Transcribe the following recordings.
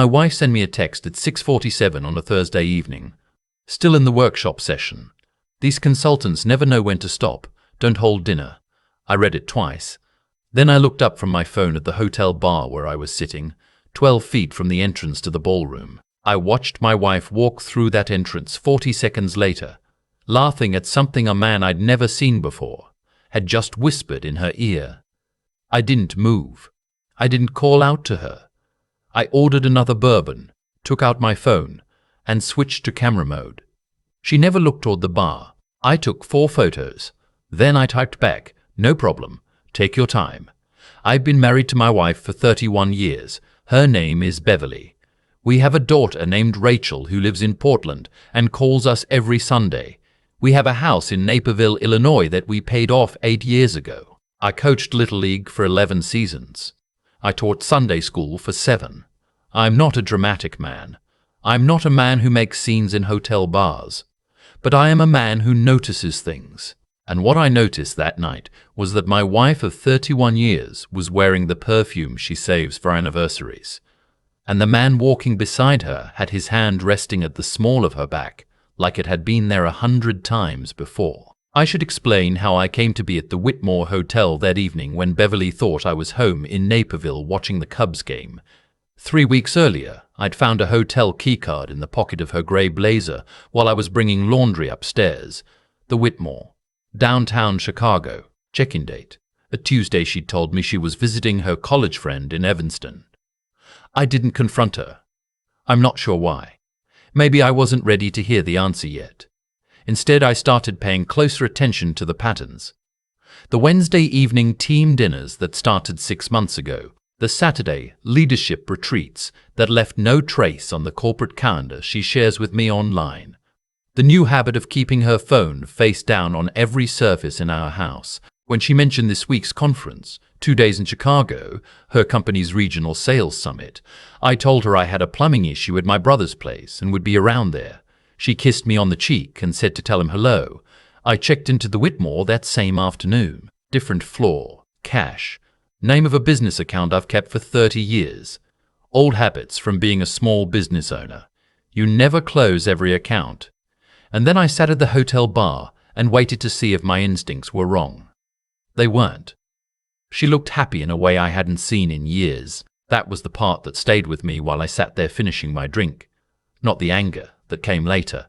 My wife sent me a text at 6:47 on a Thursday evening. Still in the workshop session. These consultants never know when to stop. Don't hold dinner. I read it twice. Then I looked up from my phone at the hotel bar where I was sitting, 12 feet from the entrance to the ballroom. I watched my wife walk through that entrance 40 seconds later, laughing at something a man I'd never seen before had just whispered in her ear. I didn't move. I didn't call out to her. I ordered another bourbon, took out my phone, and switched to camera mode. She never looked toward the bar. I took 4 photos. Then I typed back, "No problem. Take your time. I've been married to my wife for 31 years. Her name is Beverly. We have a daughter named Rachel who lives in Portland and calls us every Sunday. We have a house in Naperville, Illinois that we paid off 8 years ago. I coached Little League for 11 seasons. I taught Sunday school for 7. I'm not a dramatic man. I'm not a man who makes scenes in hotel bars. But I am a man who notices things. And what I noticed that night was that my wife of 31 years was wearing the perfume she saves for anniversaries. And the man walking beside her had his hand resting at the small of her back, like it had been there 100 times before. I should explain how I came to be at the Whitmore Hotel that evening when Beverly thought I was home in Naperville watching the Cubs game. 3 weeks earlier, I'd found a hotel keycard in the pocket of her gray blazer while I was bringing laundry upstairs. The Whitmore, downtown Chicago, check-in date. A Tuesday she'd told me she was visiting her college friend in Evanston. I didn't confront her. I'm not sure why. Maybe I wasn't ready to hear the answer yet. Instead, I started paying closer attention to the patterns. The Wednesday evening team dinners that started 6 months ago, the Saturday leadership retreats that left no trace on the corporate calendar she shares with me online, the new habit of keeping her phone face down on every surface in our house. When she mentioned this week's conference, 2 days in Chicago, her company's regional sales summit, I told her I had a plumbing issue at my brother's place and would be around there. She kissed me on the cheek and said to tell him hello. I checked into the Whitmore that same afternoon. Different floor, cash, name of a business account I've kept for 30 years. Old habits from being a small business owner. You never close every account. And then I sat at the hotel bar and waited to see if my instincts were wrong. They weren't. She looked happy in a way I hadn't seen in years. That was the part that stayed with me while I sat there finishing my drink. Not the anger that came later.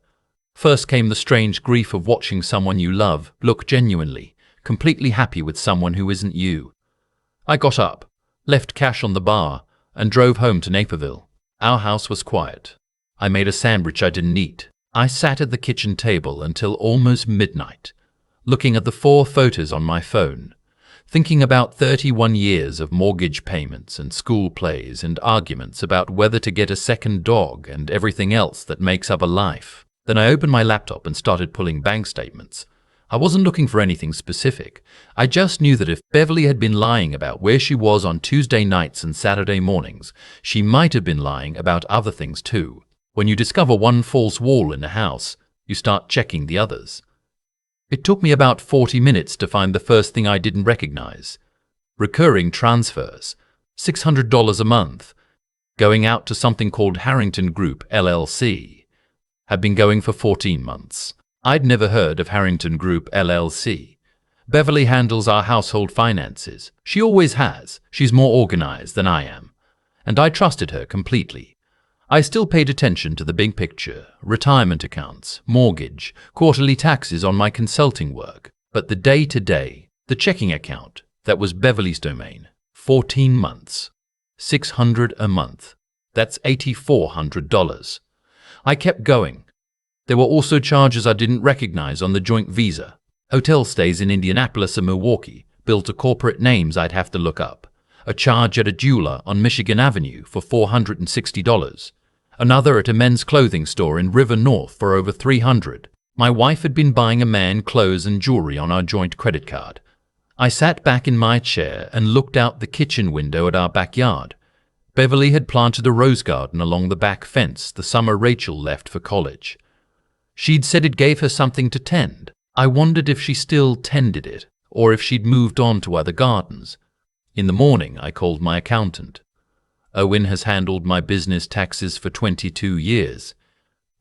First came the strange grief of watching someone you love look genuinely, completely happy with someone who isn't you. I got up, left cash on the bar, and drove home to Naperville. Our house was quiet. I made a sandwich I didn't eat. I sat at the kitchen table until almost midnight, looking at the 4 photos on my phone, thinking about 31 years of mortgage payments and school plays and arguments about whether to get a second dog and everything else that makes up a life. Then I opened my laptop and started pulling bank statements. I wasn't looking for anything specific. I just knew that if Beverly had been lying about where she was on Tuesday nights and Saturday mornings, she might have been lying about other things too. When you discover one false wall in a house, you start checking the others. It took me about 40 minutes to find the first thing I didn't recognize. Recurring transfers, $600 a month, going out to something called Harrington Group, LLC. Had been going for 14 months. I'd never heard of Harrington Group, LLC. Beverly handles our household finances. She always has. She's more organized than I am. And I trusted her completely. I still paid attention to the big picture, retirement accounts, mortgage, quarterly taxes on my consulting work. But the day-to-day, the checking account, that was Beverly's domain, 14 months, $600 a month. That's $8,400. I kept going. There were also charges I didn't recognize on the joint visa. Hotel stays in Indianapolis and Milwaukee, billed to corporate names I'd have to look up. A charge at a jeweler on Michigan Avenue for $460. Another at a men's clothing store in River North for over $300. My wife had been buying a man clothes and jewelry on our joint credit card. I sat back in my chair and looked out the kitchen window at our backyard. Beverly had planted a rose garden along the back fence the summer Rachel left for college. She'd said it gave her something to tend. I wondered if she still tended it, or if she'd moved on to other gardens. In the morning, I called my accountant. Owen has handled my business taxes for 22 years.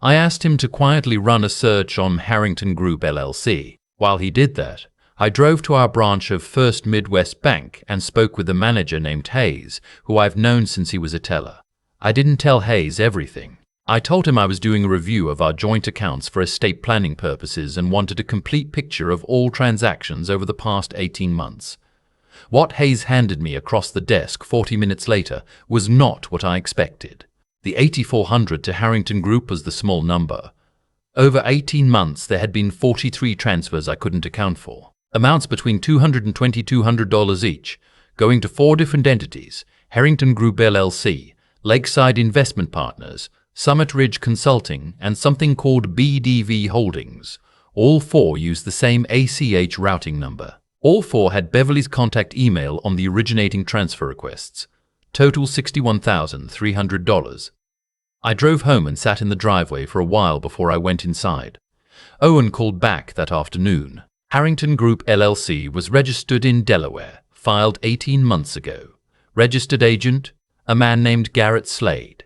I asked him to quietly run a search on Harrington Group LLC. While he did that, I drove to our branch of First Midwest Bank and spoke with a manager named Hayes, who I've known since he was a teller. I didn't tell Hayes everything. I told him I was doing a review of our joint accounts for estate planning purposes and wanted a complete picture of all transactions over the past 18 months. What Hayes handed me across the desk 40 minutes later was not what I expected. The 8,400 to Harrington Group was the small number. Over 18 months, there had been 43 transfers I couldn't account for. Amounts between $200 and $2,200 each, going to 4 different entities: Harrington Group LLC, Lakeside Investment Partners, Summit Ridge Consulting, and something called BDV Holdings. All 4 used the same ACH routing number. All 4 had Beverly's contact email on the originating transfer requests. Total $61,300. I drove home and sat in the driveway for a while before I went inside. Owen called back that afternoon. Harrington Group LLC was registered in Delaware, filed 18 months ago. Registered agent, a man named Garrett Slade.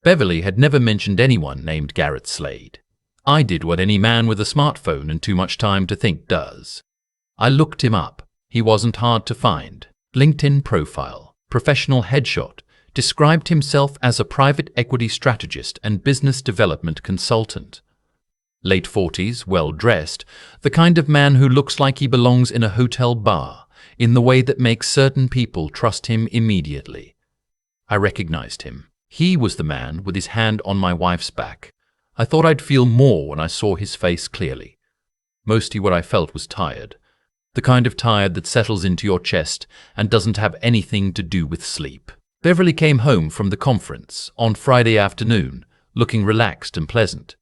Beverly had never mentioned anyone named Garrett Slade. I did what any man with a smartphone and too much time to think does. I looked him up. He wasn't hard to find. LinkedIn profile, professional headshot, described himself as a private equity strategist and business development consultant. Late 40s, well-dressed, the kind of man who looks like he belongs in a hotel bar, in the way that makes certain people trust him immediately. I recognized him. He was the man with his hand on my wife's back. I thought I'd feel more when I saw his face clearly. Mostly what I felt was tired. The kind of tired that settles into your chest and doesn't have anything to do with sleep. Beverly came home from the conference on Friday afternoon, looking relaxed and pleasant.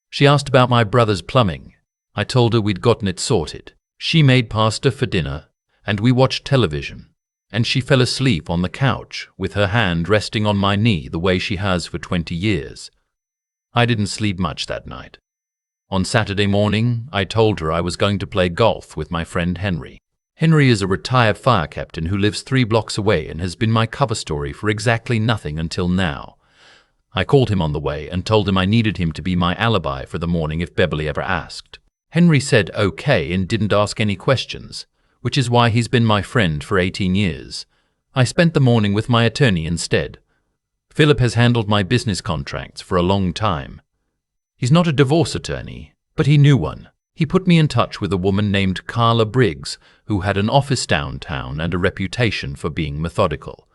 She asked about my brother's plumbing. I told her we'd gotten it sorted. She made pasta for dinner, and we watched television. And she fell asleep on the couch, with her hand resting on my knee the way she has for 20 years. I didn't sleep much that night. On Saturday morning, I told her I was going to play golf with my friend Henry. Henry is a retired fire captain who lives 3 blocks away and has been my cover story for exactly nothing until now. I called him on the way and told him I needed him to be my alibi for the morning if Beverly ever asked. Henry said okay and didn't ask any questions, which is why he's been my friend for 18 years. I spent the morning with my attorney instead. Philip has handled my business contracts for a long time. He's not a divorce attorney, but he knew one. He put me in touch with a woman named Carla Briggs, who had an office downtown and a reputation for being methodical.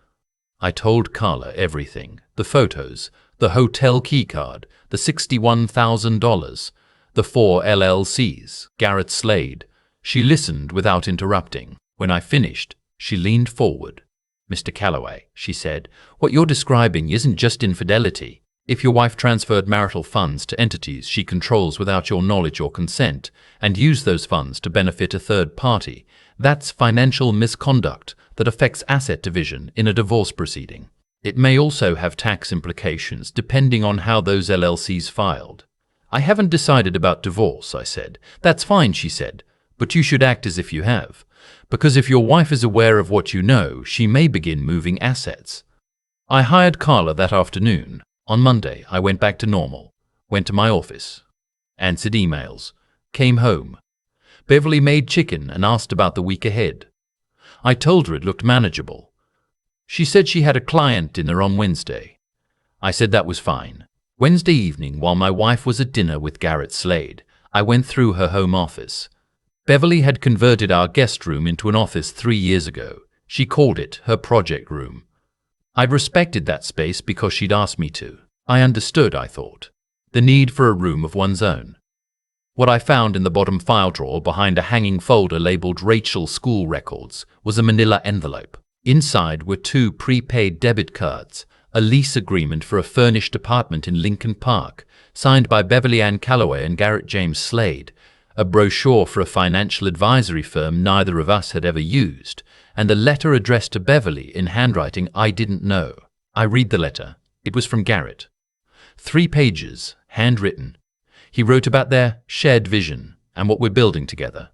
I told Carla everything: the photos, the hotel keycard, the $61,000, the 4 LLCs, Garrett Slade. She listened without interrupting. When I finished, she leaned forward. "Mr. Calloway," she said, "what you're describing isn't just infidelity. If your wife transferred marital funds to entities she controls without your knowledge or consent and used those funds to benefit a third party, that's financial misconduct that affects asset division in a divorce proceeding. It may also have tax implications depending on how those LLCs filed." "I haven't decided about divorce," I said. "That's fine," she said, "but you should act as if you have. Because if your wife is aware of what you know, she may begin moving assets." I hired Carla that afternoon. On Monday, I went back to normal, went to my office, answered emails, came home. Beverly made chicken and asked about the week ahead. I told her it looked manageable. She said she had a client dinner on Wednesday. I said that was fine. Wednesday evening, while my wife was at dinner with Garrett Slade, I went through her home office. Beverly had converted our guest room into an office 3 years ago. She called it her project room. I'd respected that space because she'd asked me to. I understood, I thought, the need for a room of one's own. What I found in the bottom file drawer behind a hanging folder labeled Rachel's School Records was a manila envelope. Inside were 2 prepaid debit cards, a lease agreement for a furnished apartment in Lincoln Park, signed by Beverly Ann Calloway and Garrett James Slade, a brochure for a financial advisory firm neither of us had ever used, and a letter addressed to Beverly in handwriting I didn't know. I read the letter. It was from Garrett. 3 pages, handwritten. He wrote about their shared vision and what we're building together.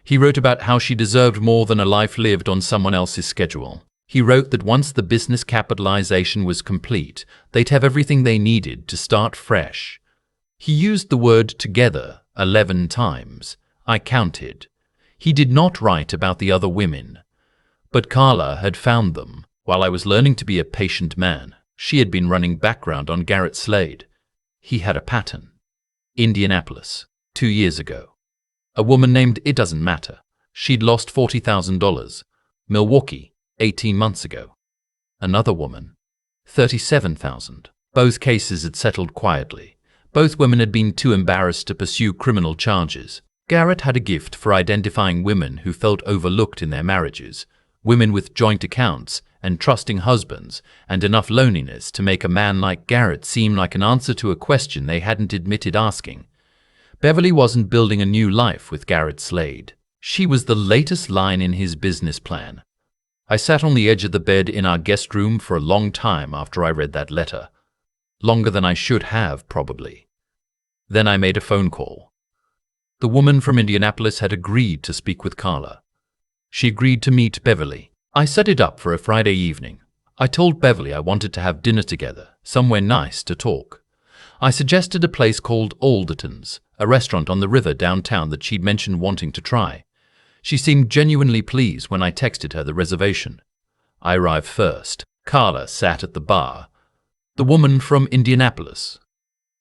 He wrote about how she deserved more than a life lived on someone else's schedule. He wrote that once the business capitalization was complete, they'd have everything they needed to start fresh. He used the word together 11 times. I counted. He did not write about the other women. But Carla had found them. While I was learning to be a patient man, she had been running background on Garrett Slade. He had a pattern. Indianapolis, 2 years ago. A woman named It Doesn't Matter. She'd lost $40,000. Milwaukee, 18 months ago. Another woman, $37,000. Both cases had settled quietly. Both women had been too embarrassed to pursue criminal charges. Garrett had a gift for identifying women who felt overlooked in their marriages, women with joint accounts and trusting husbands, and enough loneliness to make a man like Garrett seem like an answer to a question they hadn't admitted asking. Beverly wasn't building a new life with Garrett Slade. She was the latest line in his business plan. I sat on the edge of the bed in our guest room for a long time after I read that letter. Longer than I should have, probably. Then I made a phone call. The woman from Indianapolis had agreed to speak with Carla. She agreed to meet Beverly. I set it up for a Friday evening. I told Beverly I wanted to have dinner together, somewhere nice to talk. I suggested a place called Alderton's, a restaurant on the river downtown that she'd mentioned wanting to try. She seemed genuinely pleased when I texted her the reservation. I arrived first. Carla sat at the bar. The woman from Indianapolis,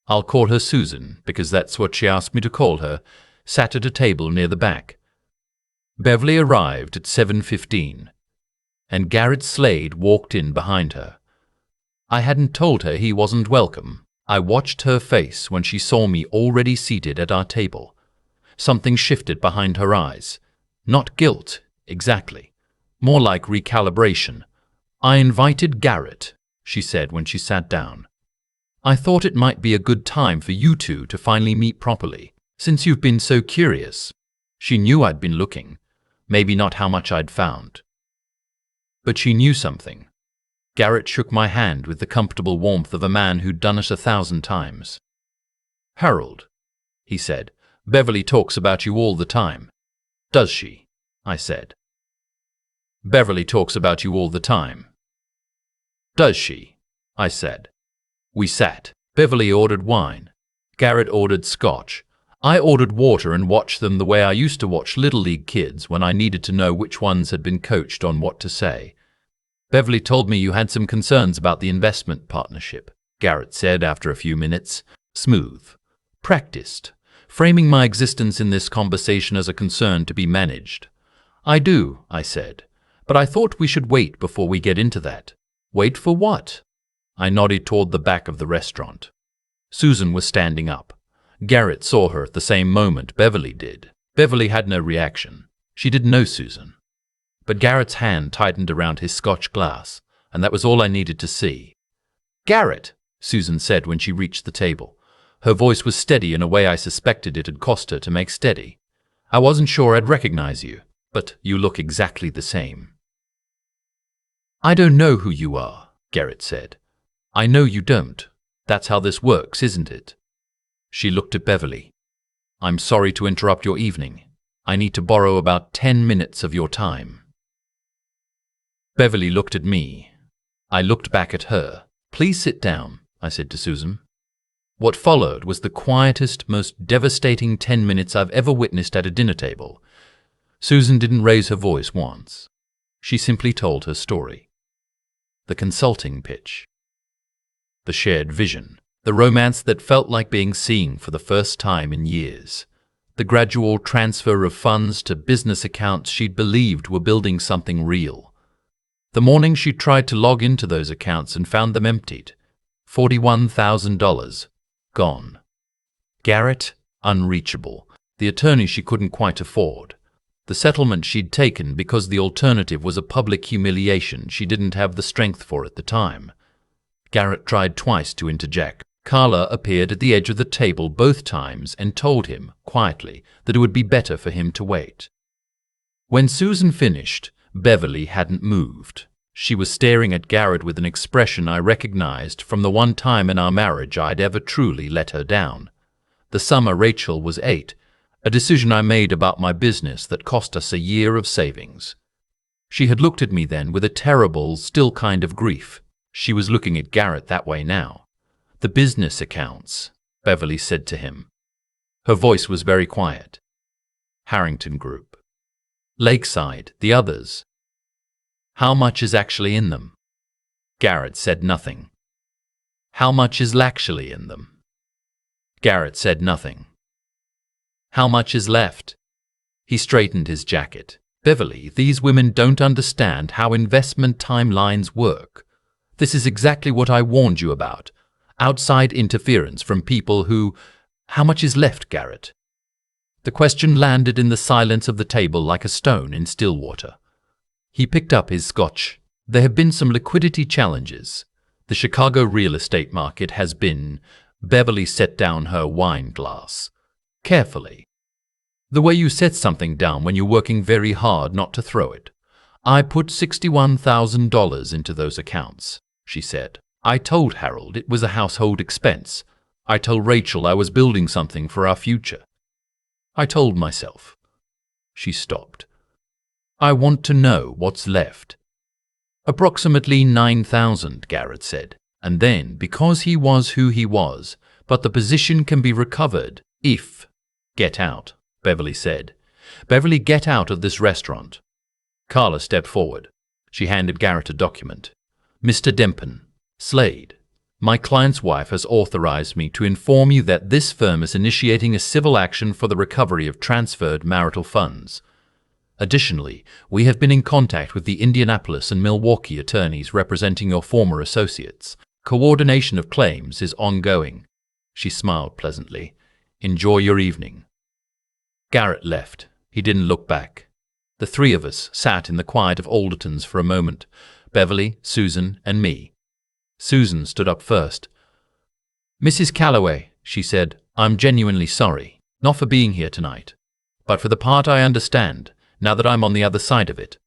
I'll call her Susan because that's what she asked me to call her, sat at a table near the back. Beverly arrived at 7:15, and Garrett Slade walked in behind her. I hadn't told her he wasn't welcome. I watched her face when she saw me already seated at our table. Something shifted behind her eyes. Not guilt, exactly. More like recalibration. I invited Garrett, she said when she sat down. I thought it might be a good time for you two to finally meet properly, since you've been so curious. She knew I'd been looking, maybe not how much I'd found. But she knew something. Garrett shook my hand with the comfortable warmth of a man who'd done it 1,000 times. Harold, he said, Beverly talks about you all the time. Does she? I said. Beverly talks about you all the time. Does she? I said. We sat. Beverly ordered wine. Garrett ordered scotch. I ordered water and watched them the way I used to watch Little League kids when I needed to know which ones had been coached on what to say. Beverly told me you had some concerns about the investment partnership, Garrett said after a few minutes. Smooth. Practiced. Framing my existence in this conversation as a concern to be managed. I do, I said, but I thought we should wait before we get into that. Wait for what? I nodded toward the back of the restaurant. Susan was standing up. Garrett saw her at the same moment Beverly did. Beverly had no reaction. She didn't know Susan. But Garrett's hand tightened around his scotch glass, and that was all I needed to see. Garrett, Susan said when she reached the table. Her voice was steady in a way I suspected it had cost her to make steady. I wasn't sure I'd recognize you, but you look exactly the same. I don't know who you are, Garrett said. I know you don't. That's how this works, isn't it? She looked at Beverly. I'm sorry to interrupt your evening. I need to borrow about 10 minutes of your time. Beverly looked at me. I looked back at her. Please sit down, I said to Susan. What followed was the quietest, most devastating 10 minutes I've ever witnessed at a dinner table. Susan didn't raise her voice once. She simply told her story. The consulting pitch. The shared vision. The romance that felt like being seen for the first time in years. The gradual transfer of funds to business accounts she'd believed were building something real. The morning she tried to log into those accounts and found them emptied. $41,000. Gone. Garrett, unreachable. The attorney she couldn't quite afford. The settlement she'd taken because the alternative was a public humiliation she didn't have the strength for at the time. Garrett tried twice to interject. Carla appeared at the edge of the table both times and told him, quietly, that it would be better for him to wait. When Susan finished, Beverly hadn't moved. She was staring at Garrett with an expression I recognized from the one time in our marriage I'd ever truly let her down. The summer Rachel was 8, a decision I made about my business that cost us a year of savings. She had looked at me then with a terrible, still kind of grief. She was looking at Garrett that way now. "The business accounts," Beverly said to him. Her voice was very quiet. "Harrington Group. Lakeside, the others. How much is actually in them?" Garrett said nothing. "How much is actually in them?" Garrett said nothing. "How much is left?" He straightened his jacket. "Beverly, these women don't understand how investment timelines work. This is exactly what I warned you about. Outside interference from people who— How much is left, Garrett?" The question landed in the silence of the table like a stone in still water. He picked up his scotch. "There have been some liquidity challenges. The Chicago real estate market has been—" Beverly set down her wine glass. "Carefully. The way you set something down when you're working very hard not to throw it. I put $61,000 into those accounts," she said. "I told Harold it was a household expense. I told Rachel I was building something for our future. I told myself." She stopped. "I want to know what's left." "Approximately 9,000, Garrett said. "And then, because he was who he was, but the position can be recovered if—" "Get out," Beverly said. "Beverly, get out of this restaurant." Carla stepped forward. She handed Garrett a document. "Mr. Dempen, Slade, my client's wife has authorized me to inform you that this firm is initiating a civil action for the recovery of transferred marital funds. Additionally, we have been in contact with the Indianapolis and Milwaukee attorneys representing your former associates. Coordination of claims is ongoing." She smiled pleasantly. "Enjoy your evening." Garrett left. He didn't look back. The three of us sat in the quiet of Alderton's for a moment, Beverly, Susan, and me. Susan stood up first. "Mrs. Calloway," she said, "I'm genuinely sorry, not for being here tonight, but for the part I understand, now that I'm on the other side of it."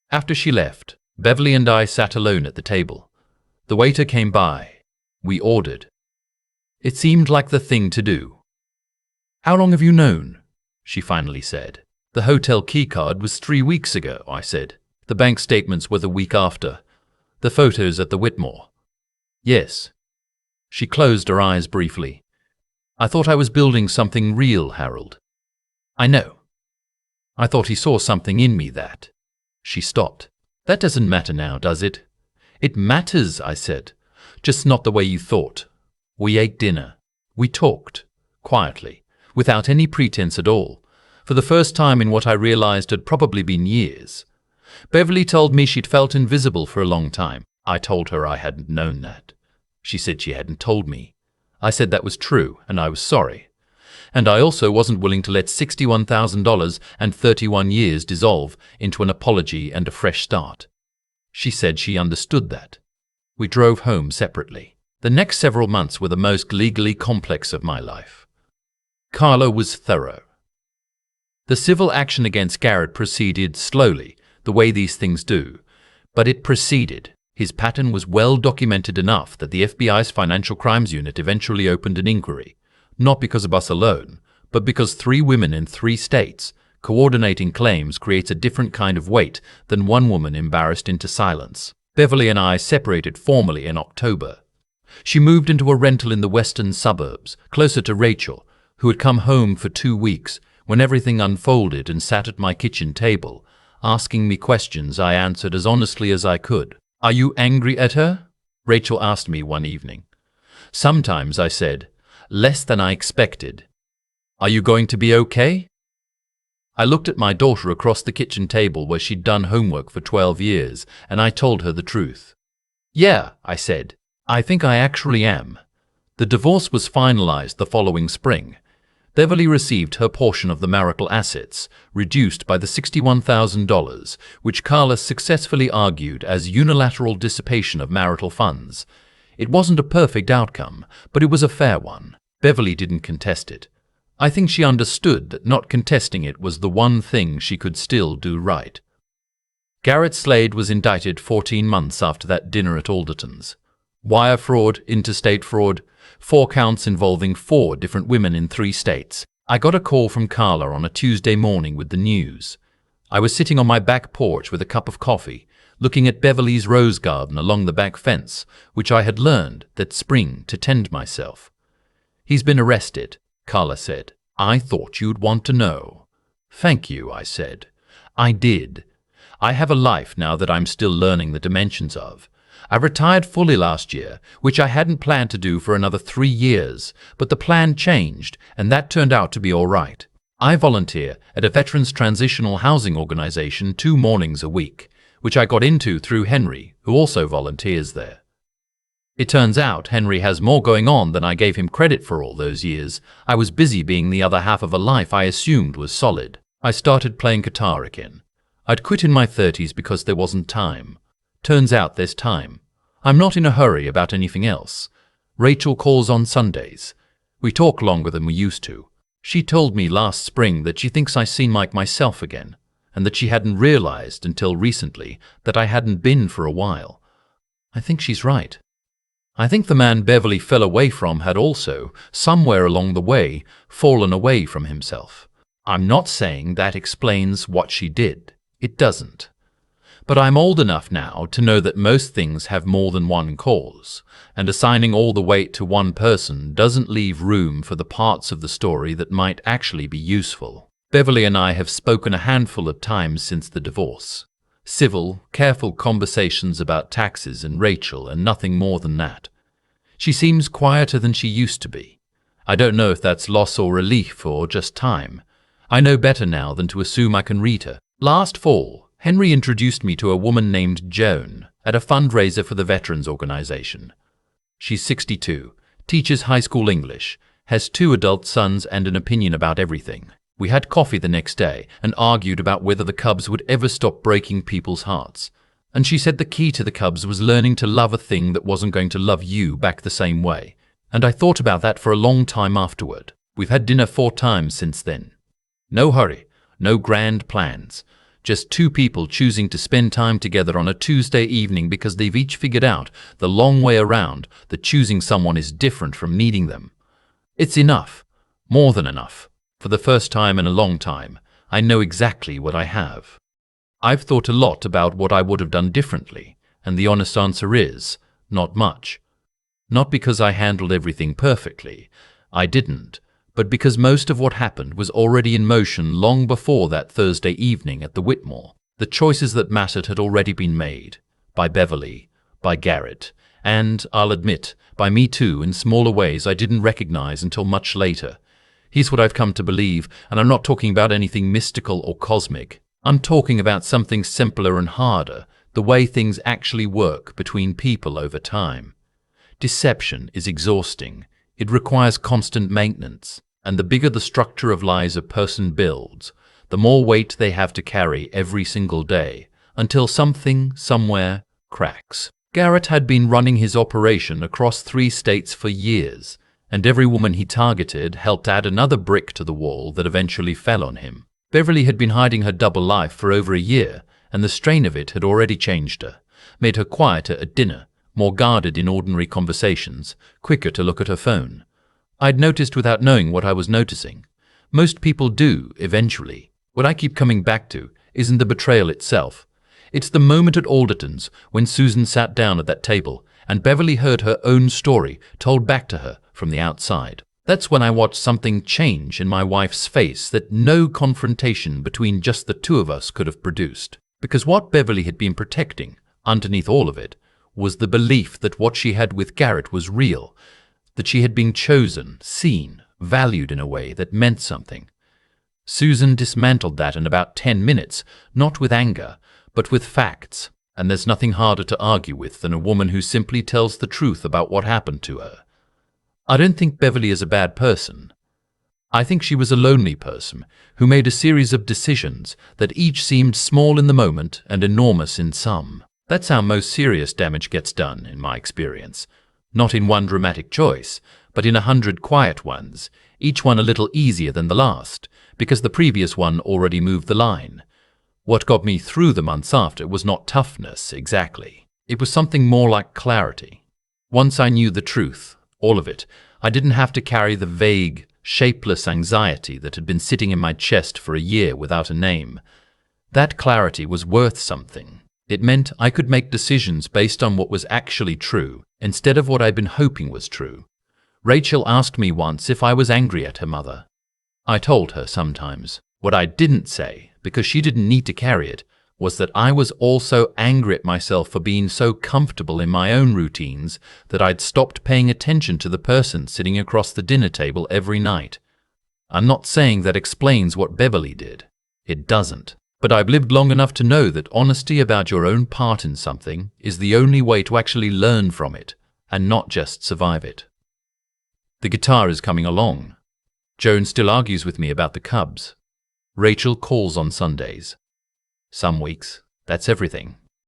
After she left, Beverly and I sat alone at the table. The waiter came by. We ordered. It seemed like the thing to do. "How long have you known?" she finally said. "The hotel keycard was 3 weeks ago," I said. "The bank statements were the week after. The photos at the Whitmore." "Yes." She closed her eyes briefly. "I thought I was building something real, Harold." "I know. I thought he saw something in me that—" She stopped. "That doesn't matter now, does it?" "It matters," I said. "Just not the way you thought. We ate dinner. We talked. Quietly. Without any pretense at all. For the first time in what I realized had probably been years. Beverly told me she'd felt invisible for a long time. I told her I hadn't known that. She said she hadn't told me. I said that was true, and I was sorry. And I also wasn't willing to let $61,000 and 31 years dissolve into an apology and a fresh start. She said she understood that. We drove home separately. The next several months were the most legally complex of my life. Carla was thorough. The civil action against Garrett proceeded slowly, the way these things do, but it proceeded. His pattern was well documented enough that the FBI's Financial Crimes Unit eventually opened an inquiry, not because of us alone, but because 3 women in 3 states coordinating claims creates a different kind of weight than one woman embarrassed into silence. Beverly and I separated formally in October. She moved into a rental in the western suburbs, closer to Rachel, who had come home for 2 weeks when everything unfolded and sat at my kitchen table, asking me questions I answered as honestly as I could. "Are you angry at her?" Rachel asked me one evening. "Sometimes," I said, "less than I expected." "Are you going to be okay?" I looked at my daughter across the kitchen table where she'd done homework for 12 years, and I told her the truth. "Yeah," I said, "I think I actually am." The divorce was finalized the following spring. Beverly received her portion of the marital assets, reduced by the $61,000, which Carla successfully argued as unilateral dissipation of marital funds. It wasn't a perfect outcome, but it was a fair one. Beverly didn't contest it. I think she understood that not contesting it was the one thing she could still do right. Garrett Slade was indicted 14 months after that dinner at Alderton's. Wire fraud, interstate fraud, 4 counts involving 4 different women in 3 states. I got a call from Carla on a Tuesday morning with the news. I was sitting on my back porch with a cup of coffee, looking at Beverly's rose garden along the back fence, which I had learned that spring to tend myself. "He's been arrested," Carla said. "I thought you'd want to know." "Thank you," I said. I did. I have a life now that I'm still learning the dimensions of. I retired fully last year, which I hadn't planned to do for another 3 years, but the plan changed, and that turned out to be all right. I volunteer at a veterans transitional housing organization 2 mornings a week, which I got into through Henry, who also volunteers there. It turns out Henry has more going on than I gave him credit for all those years. I was busy being the other half of a life I assumed was solid. I started playing guitar again. I'd quit in my 30s because there wasn't time. Turns out there's time. I'm not in a hurry about anything else. Rachel calls on Sundays. We talk longer than we used to. She told me last spring that she thinks I seem like myself again, and that she hadn't realized until recently that I hadn't been for a while. I think she's right. I think the man Beverly fell away from had also, somewhere along the way, fallen away from himself. I'm not saying that explains what she did. It doesn't. But I'm old enough now to know that most things have more than one cause, and assigning all the weight to one person doesn't leave room for the parts of the story that might actually be useful. Beverly and I have spoken a handful of times since the divorce. Civil, careful conversations about taxes and Rachel, and nothing more than that. She seems quieter than she used to be. I don't know if that's loss or relief or just time. I know better now than to assume I can read her. Last fall, Henry introduced me to a woman named Joan at a fundraiser for the Veterans Organization. She's 62, teaches high school English, has 2 adult sons and an opinion about everything. We had coffee the next day and argued about whether the Cubs would ever stop breaking people's hearts. And she said the key to the Cubs was learning to love a thing that wasn't going to love you back the same way. And I thought about that for a long time afterward. We've had dinner 4 times since then. No hurry, no grand plans. Just 2 people choosing to spend time together on a Tuesday evening because they've each figured out the long way around that choosing someone is different from needing them. It's enough, more than enough. For the first time in a long time, I know exactly what I have. I've thought a lot about what I would have done differently, and the honest answer is, not much. Not because I handled everything perfectly. I didn't. But because most of what happened was already in motion long before that Thursday evening at the Whitmore. The choices that mattered had already been made, by Beverly, by Garrett, and, I'll admit, by me too in smaller ways I didn't recognize until much later. Here's what I've come to believe, and I'm not talking about anything mystical or cosmic. I'm talking about something simpler and harder, the way things actually work between people over time. Deception is exhausting. It requires constant maintenance, and the bigger the structure of lies a person builds, the more weight they have to carry every single day, until something, somewhere, cracks. Garrett had been running his operation across 3 states for years, and every woman he targeted helped add another brick to the wall that eventually fell on him. Beverly had been hiding her double life for over a year, and the strain of it had already changed her, made her quieter at dinner, more guarded in ordinary conversations, quicker to look at her phone. I'd noticed without knowing what I was noticing. Most people do, eventually. What I keep coming back to isn't the betrayal itself. It's the moment at Alderton's when Susan sat down at that table and Beverly heard her own story told back to her from the outside. That's when I watched something change in my wife's face that no confrontation between just the 2 of us could have produced. Because what Beverly had been protecting, underneath all of it, was the belief that what she had with Garrett was real, that she had been chosen, seen, valued in a way that meant something. Susan dismantled that in about 10 minutes, not with anger, but with facts, and there's nothing harder to argue with than a woman who simply tells the truth about what happened to her. I don't think Beverly is a bad person. I think she was a lonely person who made a series of decisions that each seemed small in the moment and enormous in some. That's how most serious damage gets done, in my experience. Not in one dramatic choice, but in 100 quiet ones, each one a little easier than the last, because the previous one already moved the line. What got me through the months after was not toughness, exactly. It was something more like clarity. Once I knew the truth, all of it, I didn't have to carry the vague, shapeless anxiety that had been sitting in my chest for a year without a name. That clarity was worth something. It meant I could make decisions based on what was actually true, instead of what I'd been hoping was true. Rachel asked me once if I was angry at her mother. I told her sometimes. What I didn't say, because she didn't need to carry it, was that I was also angry at myself for being so comfortable in my own routines that I'd stopped paying attention to the person sitting across the dinner table every night. I'm not saying that explains what Beverly did. It doesn't. But I've lived long enough to know that honesty about your own part in something is the only way to actually learn from it, and not just survive it. The guitar is coming along. Joan still argues with me about the Cubs. Rachel calls on Sundays. Some weeks, that's everything.